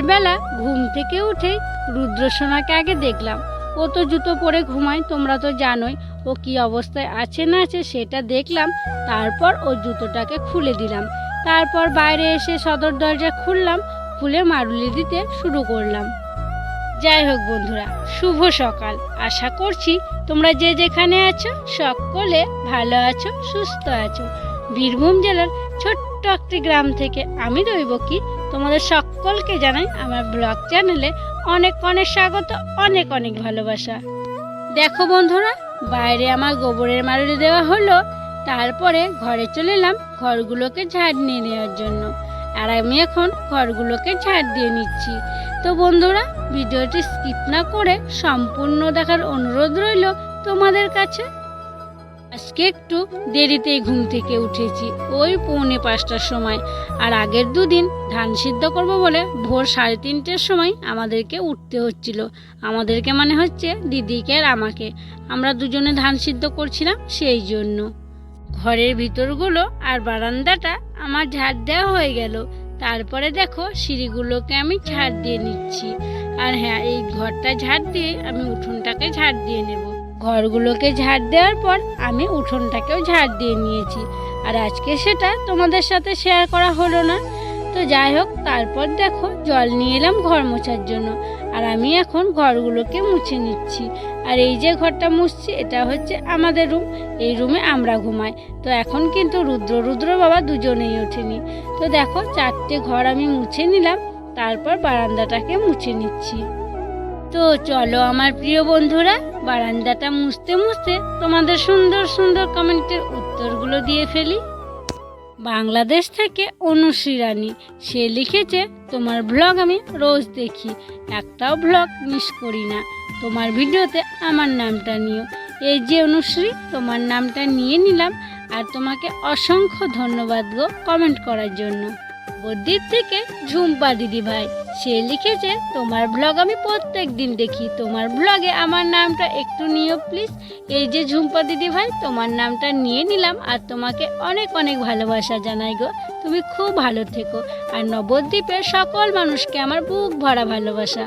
সকালবেলা ঘুম থেকে উঠেই রুদ্রসোনাকে আগে দেখলাম। ও তো জুতো পরে ঘুমায়, তোমরা তো জানোই ও কি অবস্থায় আছে না আছে সেটা দেখলাম। তারপর ও জুতোটাকে খুলে দিলাম। তারপর বাইরে এসে সদর দরজা খুললাম, খুলে মারুলি দিতে শুরু করলাম। যাই হোক বন্ধুরা, শুভ সকাল। আশা করছি তোমরা যে যেখানে আছো সকলে ভালো আছো, সুস্থ আছো। বীরভূম জেলার ছোট্ট একটি গ্রাম থেকে আমি দৈবকী তোমাদের সকলকে জানাই আমার ব্লগ চ্যানেলে অনেক অনেক স্বাগত, অনেক অনেক ভালোবাসা। দেখো বন্ধুরা, বাইরে আমার গোবরের মারুলি দেওয়া হলো। তারপরে ঘরে চলে এলাম ঘরগুলোকে ঝাড় নিয়ে নেওয়ার জন্য। আর আমি এখন ঘরগুলোকে ঝাড় দিয়ে নিচ্ছি। তো বন্ধুরা, ভিডিওটি স্কিপ না করে সম্পূর্ণ দেখার অনুরোধ রইল তোমাদের কাছে। আজকে একটু দেরিতেই ঘুম থেকে উঠেছি, ওই 4:45টার সময়। আর আগের দুদিন ধান সিদ্ধ করব বলে ভোর 3:30টার সময় আমাদেরকে উঠতে হচ্ছিল। আমাদেরকে মানে হচ্ছে দিদিকে আর আমাকে। আমরা দুজনে ধান সিদ্ধ করছিলাম, সেই জন্য। ঘরের ভিতরগুলো আর বারান্দাটা আমার ঝাড় দেওয়া হয়ে গেল। তারপরে দেখো সিঁড়িগুলোকে আমি ঝাড় দিয়ে নিচ্ছি। আর হ্যাঁ, এই ঘরটা ঝাড় দিয়ে আমি উঠোনটাকে ঝাড় দিয়ে নেব। ঘরগুলোকে ঝাড় দেওয়ার পর আমি উঠোনটাকেও ঝাড় দিয়ে নিয়েছি। আর আজকে সেটা তোমাদের সাথে শেয়ার করা হলো না। তো যাই হোক, তারপর দেখো জল নিয়ে এলাম ঘর মোছার জন্য। আর আমি এখন ঘরগুলোকে মুছে নিচ্ছি। আর এই যে ঘরটা মুছছি এটা হচ্ছে আমাদের রুম। এই রুমে আমরা ঘুমাই। তো এখন কিন্তু রুদ্র বাবা দুজনেই ওঠেনি। তো দেখো 4টে ঘর আমি মুছে নিলাম। তারপর বারান্দাটাকে মুছে নিচ্ছি। তো চলো আমার প্রিয় বন্ধুরা, বারান্দাটা মুছতে মুছতে তোমাদের সুন্দর সুন্দর কমেন্টের উত্তরগুলো দিয়ে ফেলি। বাংলাদেশ থেকে অনুশ্রী রানী, সে লিখেছে, তোমার ব্লগ আমি রোজ দেখি, একটাও ব্লগ মিস করি না। তোমার ভিডিওতে আমার নামটা নিও। এই যে অনুশ্রী, তোমার নামটা নিয়ে নিলাম। আর তোমাকে অসংখ্য ধন্যবাদ গো কমেন্ট করার জন্য। বদ্বীপ থেকে ঝুম্পা দিদি ভাই, সে লিখেছে, তোমার ব্লগ আমি প্রত্যেক দিন দেখি, তোমার ব্লগে আমার নামটা একটু নিও প্লিজ। এই যে ঝুম্পা দিদি ভাই, তোমার নামটা নিয়ে নিলাম। আর তোমাকে অনেক অনেক ভালোবাসা জানাই গো, তুমি খুব ভালো থেকো। আর নবদ্বীপের সকল মানুষকে আমার বুক ভরা ভালোবাসা।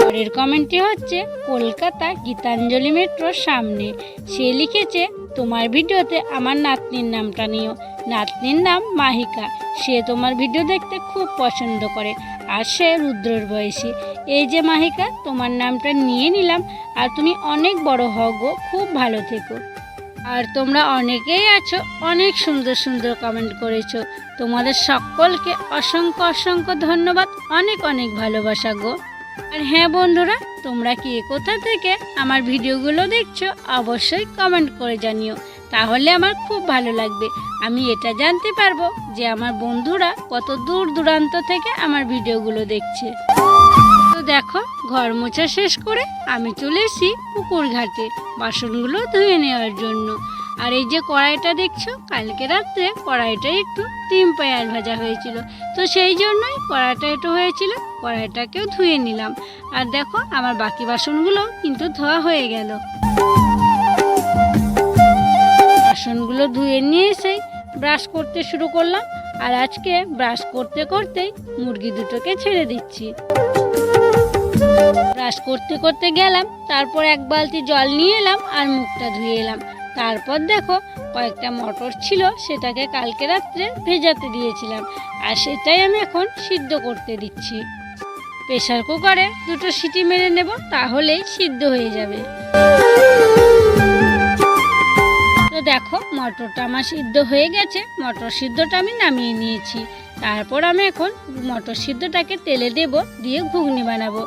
পরের কমেন্টটি হচ্ছে কলকাতা গীতাঞ্জলি মেট্রোর সামনে, সে লিখেছে, তোমার ভিডিওতে আমার নাতনির নামটা নিও। নাতনির নাম মাহিকা, সে তোমার ভিডিও দেখতে খুব পছন্দ করে। আর সে রুদ্রর বয়সী। এই যে মাহিকা, তোমার নামটা নিয়ে নিলাম। আর তুমি অনেক বড় হও গো, খুব ভালো থেকো। আর তোমরা অনেকেই আছো, অনেক সুন্দর সুন্দর কমেন্ট করেছো। তোমাদের সকলকে অসংখ্য অসংখ্য ধন্যবাদ, অনেক অনেক ভালোবাসা গো। আর হ্যাঁ বন্ধুরা, তোমরা কি কোথা থেকে আমার ভিডিওগুলো দেখছো অবশ্যই কমেন্ট করে জানিও, তাহলে আমার খুব ভালো লাগবে। আমি এটা জানতে পারবো যে আমার বন্ধুরা কত দূর দূরান্ত থেকে আমার ভিডিওগুলো দেখছে। তো দেখো, ঘর মোছা শেষ করে আমি চলে এসেছি পুকুর ঘাটে বাসনগুলো ধুয়ে নেওয়ার জন্য। আর এই যে কড়াইটা দেখছো, কালকে রাত্রে কড়াইটা একটু ডিম পেঁয়াজ ভাজা হয়েছিল, তো সেই জন্যই কড়াইটা একটু হয়েছিল। কড়াইটাকেও ধুয়ে নিলাম। আর দেখো, আমার বাকি বাসনগুলো কিন্তু ধোয়া হয়ে গেল। বাসনগুলো ধুয়ে নিয়ে এসে ব্রাশ করতে শুরু করলাম। আর আজকে ব্রাশ করতে করতেই মুরগি দুটোকে ছেড়ে দিচ্ছি। ব্রাশ করতে করতে গেলাম, তারপর 1 বালতি জল নিয়ে এলাম আর মুখটা ধুয়ে এলাম। তারপর দেখো, কয়েকটা মটর ছিল, সেটাকে কালকে রাত্রে ভেজাতে দিয়েছিলাম। আর সেটাই আমি এখন সিদ্ধ করতে দিচ্ছি। প্রেসার কুকারে 2টো সিটি মেরে নেব, তাহলেই সিদ্ধ হয়ে যাবে। তো দেখো, মটরটা আমার সিদ্ধ হয়ে গেছে। মটর সিদ্ধটা আমি নামিয়ে নিয়েছি। তারপর আমি এখন মটর সিদ্ধটাকে তেলে দেব, দিয়ে ঘুগনি বানাবো।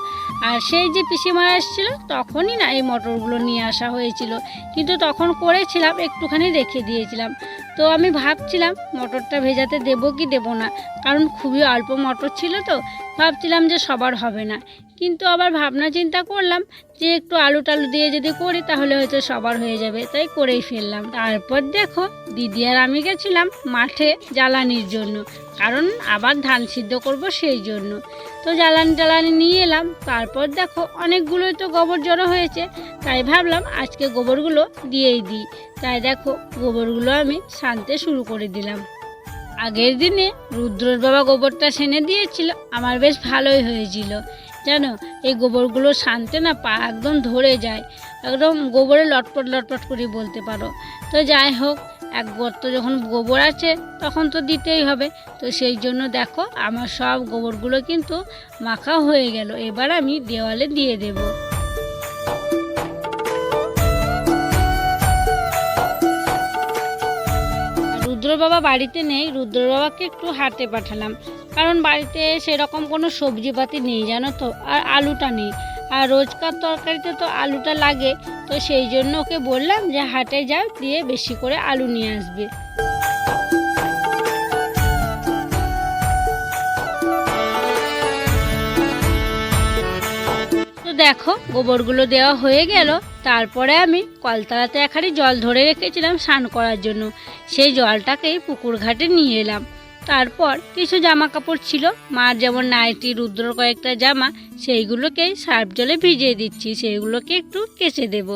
আর সেই যে পিসিমা আসছিল তখনই না এই মটরগুলো নিয়ে আসা হয়েছিল, কিন্তু তখন করেছিলাম একটুখানি রেখে দিয়েছিলাম। তো আমি ভাবছিলাম মটরটা ভেজাতে দেবো কি দেবো না, কারণ খুবই অল্প মটর ছিল। তো ভাবছিলাম যে সবার হবে না, কিন্তু আবার ভাবনা চিন্তা করলাম যে একটু আলু টালু দিয়ে যদি করি তাহলে হয়তো সবার হয়ে যাবে, তাই করেই ফেললাম। তারপর দেখো, দিদি আর আমি গেছিলাম মাঠে জ্বালানির জন্য, কারণ আবার ধান সিদ্ধ করব সেই জন্য। তো জ্বালানি নিয়ে এলাম। তারপর দেখো, অনেকগুলোই তো গোবর জড়ো হয়েছে, তাই ভাবলাম আজকে গোবরগুলো দিয়েই দিই। তাই দেখো, গোবরগুলো আমি সানতে শুরু করে দিলাম। আগের দিনে রুদ্রর বাবা গোবরটা সেনে দিয়েছিল, আমার বেশ ভালোই হয়েছিল জানো। এই গোবরগুলো শানতে না পা একদম ধরে যায়, একদম গোবরে লটপট লটপট করে বলতে পারো। তো যাই হোক, এক গর্ত যখন গোবর আছে তখন তো দিতেই হবে। তো সেই জন্য দেখো আমার সব গোবরগুলো কিন্তু মাখা হয়ে গেল। এবার আমি দেওয়ালে দিয়ে দেবো। রুদ্র বাবা বাড়িতে নেই, রুদ্র বাবাকে একটু হাটে পাঠালাম, কারণ বাড়িতে সেরকম কোনো সবজিপাতি নেই জানো তো, আর আলুটা নেই, আর রোজকার তরকারিতে তো আলুটা লাগে। তো সেই জন্য ওকে বললাম যে হাটে যাও, দিয়ে বেশি করে আলু নিয়ে আসবে। তো দেখো গোবরগুলো দেওয়া হয়ে গেল। তারপরে আমি কলতলাতে এক হাঁড়ি জল ধরে রেখেছিলাম স্নান করার জন্য, সেই জলটাকেই পুকুর ঘাটে নিয়ে এলাম। তারপর কিছু জামা কাপড় ছিল, মার যেমন নাইটি, রুদ্রর কয়েকটা জামা, সেইগুলোকেই সার্ফ জলে ভিজিয়ে দিচ্ছি, সেইগুলোকে একটু কেচে দেব।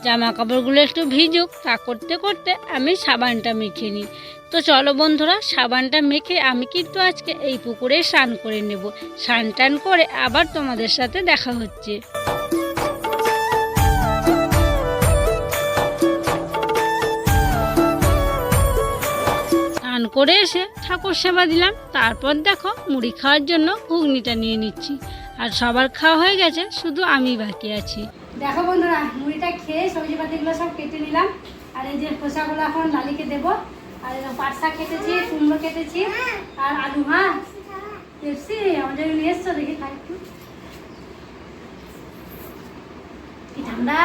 জামা কাপড়গুলো একটু ভিজুক, তা করতে করতে আমি সাবানটা মেখে নিই। তো চলো বন্ধুরা, সাবানটা মেখে আমি কিন্তু আজকে এই পুকুরে স্নান করে নেব। স্নান টান করে আবার তোমাদের সাথে দেখা হচ্ছে। স্নান করে এসে ঠাকুর সেবা দিলাম। তারপর দেখো মুড়ি খাওয়ার জন্য ঘুগনিটা নিয়ে নিচ্ছি, আর সবার খাওয়া হয়ে গেছে, শুধু আমি বাকি আছি। দেখো বন্ধুরা, মুড়িটা খেয়ে সবজিপাতিগুলো সব কেটে নিলাম, আর এই যে খোসাগুলো এখন লালিকে দেবো। আর পাট শাক কেটেছি, কুমড়ো কেটেছি, আর আলু। হ্যাঁ পেপসি আমাদের নিয়ে এসছো, দেখি খাই একটু। কি ঠান্ডা,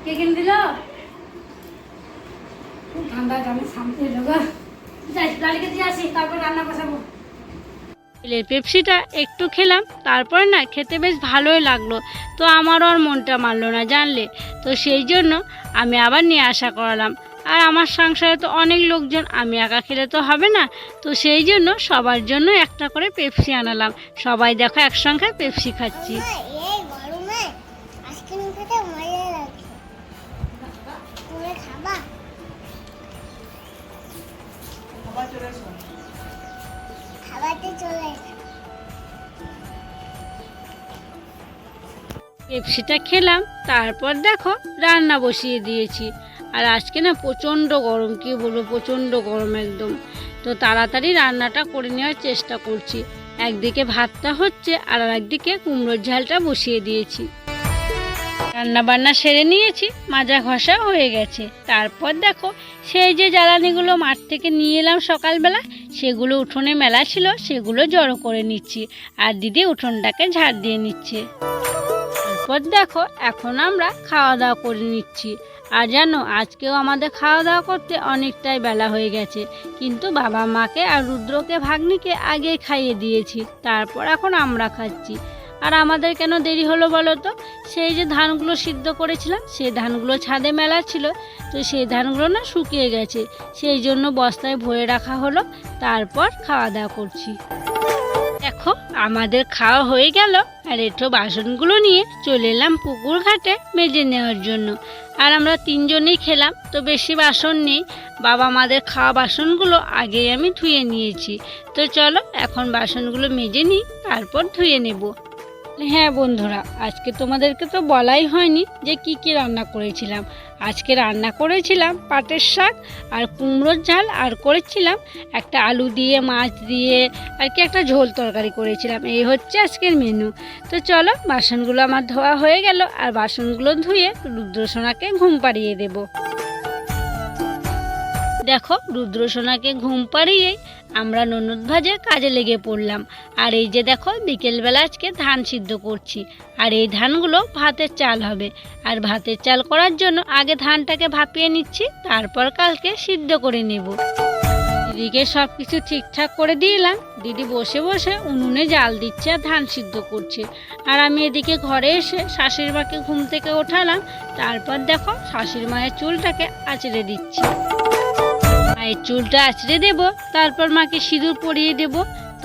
কে কিনে দিল? খুব ঠান্ডা, আমি শান্তি লোক। যাই লালিকে দিয়ে আসি, তারপর রান্না বসাবো। পেপসিটা একটু খেলাম, তারপর না খেতে বেশ ভালোই লাগলো। তো আমারও আর মনটা মানলো না জানলে। তো সেই জন্য আমি আবার নিয়ে আসা করালাম। আর আমার সংসারে তো অনেক লোকজন, আমি একা খেলে তো হবে না। তো সেই জন্য সবার জন্য একটা করে পেপসি আনালাম। সবাই দেখো একসঙ্গে পেপসি খাচ্ছি। পেপসিটা খেলাম, তারপর দেখো রান্না বসিয়ে দিয়েছি। আর আজকে না প্রচণ্ড গরম, কি বলবো, প্রচণ্ড গরম একদম। তো তাড়াতাড়ি রান্নাটা করে নেওয়ার চেষ্টা করছি। একদিকে ভাতটা হচ্ছে, আর একদিকে কুমড়োর ঝালটা বসিয়ে দিয়েছি। রান্না বান্না সেরে নিয়েছি, মাজা ঘষা হয়ে গেছে। তারপর দেখো সেই যে জ্বালানিগুলো মাঠ থেকে নিয়ে এলাম সকালবেলা, সেগুলো উঠোনে মেলা ছিল, সেগুলো জড়ো করে নিচ্ছি। আর দিদি উঠোনটাকে ঝাড় দিয়ে নিচ্ছে। তারপর দেখো এখন আমরা খাওয়া দাওয়া করে নিচ্ছি। আর জানো আজকেও আমাদের খাওয়া দাওয়া করতে অনেকটাই বেলা হয়ে গেছে, কিন্তু বাবা মাকে আর রুদ্রকে ভাগ্নিকে আগেই খাইয়ে দিয়েছি। তারপর এখন আমরা খাচ্ছি। আর আমাদের কেন দেরি হলো বলো তো? সেই যে ধানগুলো সিদ্ধ করেছিলাম, সেই ধানগুলো ছাদে মেলা ছিল, তো সেই ধানগুলো না শুকিয়ে গেছে, সেই জন্য বস্তায় ভরে রাখা হলো। তারপর খাওয়া দাওয়া করছি। দেখো আমাদের খাওয়া হয়ে গেল, আর এঁঠো বাসনগুলো নিয়ে চলে এলাম পুকুর ঘাটে মেজে নেওয়ার জন্য। আর আমরা তিনজনেই খেলাম, তো বেশি বাসন নেই। বাবা মাদের খাওয়া বাসনগুলো আগেই আমি ধুয়ে নিয়েছি। তো চলো এখন বাসনগুলো মেজে নিই, তারপর ধুয়ে নেব। হ্যাঁ বন্ধুরা, আজকে তোমাদেরকে তো বলাই হয়নি যে কি কি রান্না করেছিলাম। আজকে রান্না করেছিলাম পাটের শাক আর কুমড়োর ঝাল, আর করেছিলাম একটা আলু দিয়ে মাছ দিয়ে আর কি একটা ঝোল তরকারি করেছিলাম। এই হচ্ছে আজকের মেনু। তো চলো বাসনগুলো আমার ধোয়া হয়ে গেল, আর বাসনগুলো ধুয়ে রুদ্রসোনাকে ঘুম পাড়িয়ে দেব। দেখো রুদ্রসোনাকে ঘুম পাড়িয়েই আমরা ননদ ভাজের কাজে লেগে পড়লাম। আর এই যে দেখো বিকেলবেলা আজকে ধান সিদ্ধ করছি, আর এই ধানগুলো ভাতের চাল হবে। আর ভাতের চাল করার জন্য আগে ধানটাকে ভাপিয়ে নিচ্ছি, তারপর কালকে সিদ্ধ করে নেব। দিদিকে সব কিছু ঠিকঠাক করে দিলাম। দিদি বসে বসে উনুনে জাল দিচ্ছে আর ধান সিদ্ধ করছে। আর আমি এদিকে ঘরে এসে শাশুড়ি মাকে ঘুম থেকে ওঠালাম। তারপর দেখো শাশুড়ি মায়ের চুলটাকে আঁচড়ে দিচ্ছি। মায়ের চুলটা আঁচড়ে দেব, তারপর মাকে সিঁদুর পরিয়ে দেব।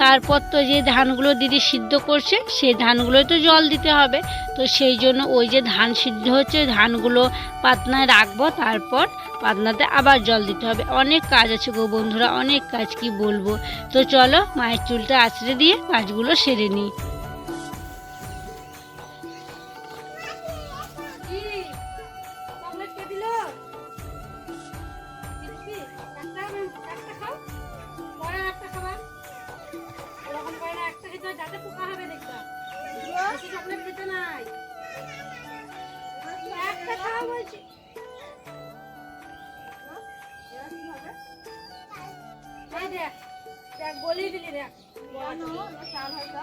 তারপর তো যে ধানগুলো দিদি সিদ্ধ করছে সেই ধানগুলোই তো জল দিতে হবে। তো সেই জন্য ওই যে ধান সিদ্ধ হচ্ছে ওই ধানগুলো পাতনায় রাখবো, তারপর পাতনাতে আবার জল দিতে হবে। অনেক কাজ আছে গো বন্ধুরা, অনেক কাজ, কি বলবো। তো চলো মায়ের চুলটা আঁচড়ে দিয়ে কাজগুলো সেরে নিই। যাতে পোকা হবে দেখবা, বেশি চকলেট খেতে নাই, একটা খাওয়া বলছি। এই দেখ দেখ বলেই দিলি, দেখ চাল হয়তো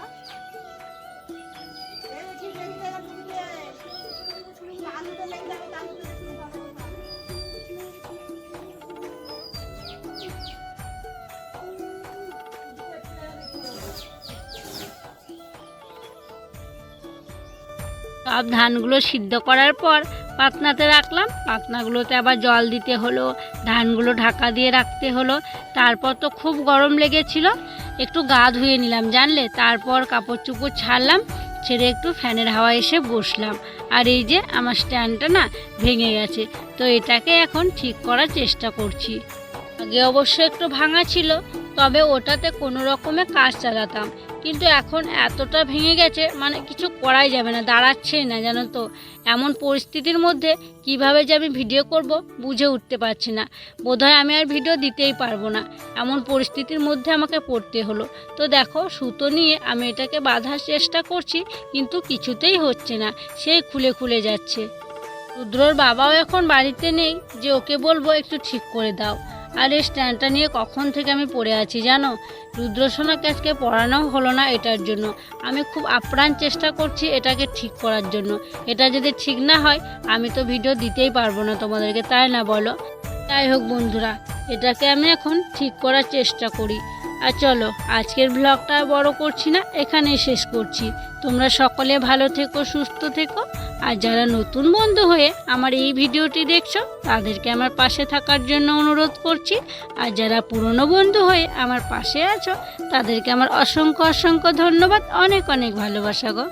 আলুটা লেগে যাবে, সব ধানগুলো সিদ্ধ করার পর পাতনাতে রাখলাম। পাতনাগুলোতে আবার জল দিতে হলো, ধানগুলো ঢাকা দিয়ে রাখতে হলো। তারপর তো খুব গরম লেগেছিল, একটু গা ধুয়ে নিলাম জানলে। তারপর কাপড় চোপড় ছাড়লাম, ছেড়ে একটু ফ্যানের হাওয়া এসে বসলাম। আর এই যে আমার স্ট্যান্ডটা না ভেঙে গেছে, তো এটাকে এখন ঠিক করার চেষ্টা করছি। আগে অবশ্য একটু ভাঙা ছিল, তবে ওটাতে কোনো রকমে কাজ চালাতাম, কিন্তু এখন এতটা ভেঙে গেছে মানে কিছু করাই যাবে না, দাঁড়াচ্ছেই না জানো তো। এমন পরিস্থিতির মধ্যে কিভাবে যে আমি ভিডিও করব বুঝে উঠতে পারছি না। বোধহয় আমি আর ভিডিও দিতেই পারবো না, এমন পরিস্থিতির মধ্যে আমাকে পড়তে হলো। তো দেখো সুতো নিয়ে আমি এটাকে বাঁধার চেষ্টা করছি, কিন্তু কিছুতেই হচ্ছে না, সেই খুলে খুলে যাচ্ছে। রুদ্রর বাবাও এখন বাড়িতে নেই যে ওকে বলবো একটু ঠিক করে দাও। আর এই স্ট্যান্ডটা নিয়ে কখন থেকে আমি পড়ে আছি জানো। রুদ্রসোনাকে আজকে পড়ানো হলো না, এটার জন্য আমি খুব আপ্রাণ চেষ্টা করছি এটাকে ঠিক করার জন্য। এটা যদি ঠিক না হয় আমি তো ভিডিও দিতেই পারবো না তোমাদেরকে, তাই না বলো। যাই হোক বন্ধুরা, এটাকে আমি এখন ঠিক করার চেষ্টা করি। আর চলো আজকের ব্লগটা বড় করছি না, এখানেই শেষ করছি। তোমরা সকলে ভালো থেকো, সুস্থ থেকো। আর যারা নতুন বন্ধু হয়ে আমার এই ভিডিওটি দেখছো তাদেরকে আমার পাশে থাকার জন্য অনুরোধ করছি। আর যারা পুরনো বন্ধু হয়ে আমার পাশে আছো তাদেরকে আমার অসংখ্য অসংখ্য ধন্যবাদ, অনেক অনেক ভালোবাসা গো।